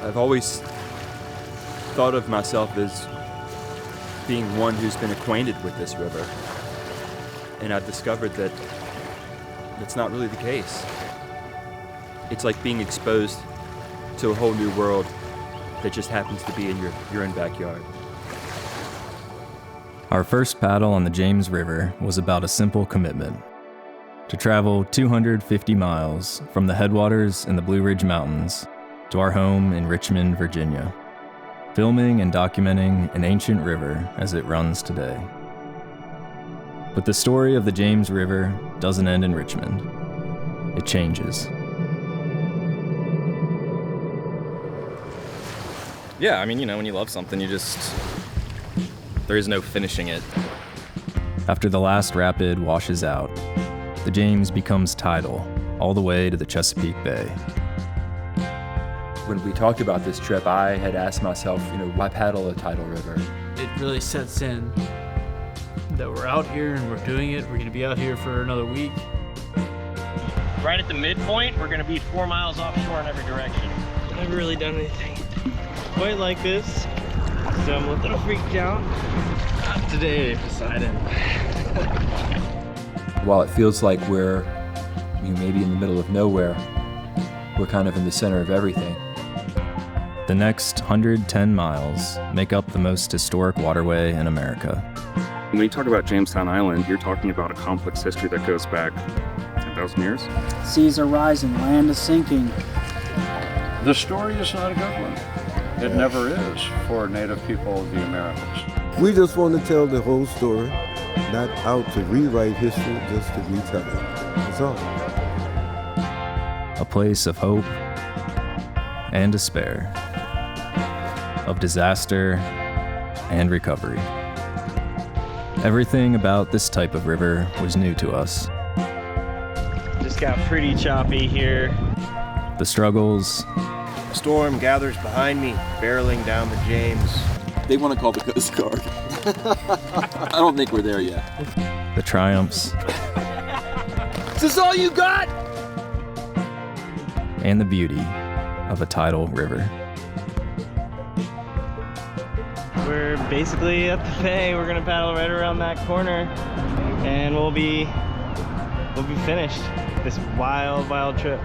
I've always thought of myself as being one who's been acquainted with this river. And I've discovered that that's not really the case. It's like being exposed to a whole new world that just happens to be in your own backyard. Our first paddle on the James River was about a simple commitment: to travel 250 miles from the headwaters in the Blue Ridge Mountains to our home in Richmond, Virginia, filming and documenting an ancient river as it runs today. But the story of the James River doesn't end in Richmond. It changes. Yeah, I mean, when you love something, there is no finishing it. After the last rapid washes out, the James becomes tidal all the way to the Chesapeake Bay. When we talked about this trip, I had asked myself, why paddle a tidal river? It really sets in that we're out here and we're doing it. We're gonna be out here for another week. Right at the midpoint, we're gonna be 4 miles offshore in every direction. I've never really done anything quite like this, so I'm a little freaked out. Not today, I've decided. While it feels like we're maybe in the middle of nowhere, we're kind of in the center of everything. The next 110 miles make up the most historic waterway in America. When you talk about Jamestown Island, you're talking about a complex history that goes back 10,000 years. Seas are rising, land is sinking. The story is not a good one. It never is for Native people of the Americas. We just want to tell the whole story, not out to rewrite history, just to retell it. That's all. A place of hope and despair, of disaster and recovery. Everything about this type of river was new to us. Just got pretty choppy here. The struggles. A storm gathers behind me, barreling down the James. They want to call the Coast Guard. I don't think we're there yet. The triumphs. Is this all you got? And the beauty of a tidal river. We're basically at the bay. We're gonna paddle right around that corner and we'll be finished this wild trip.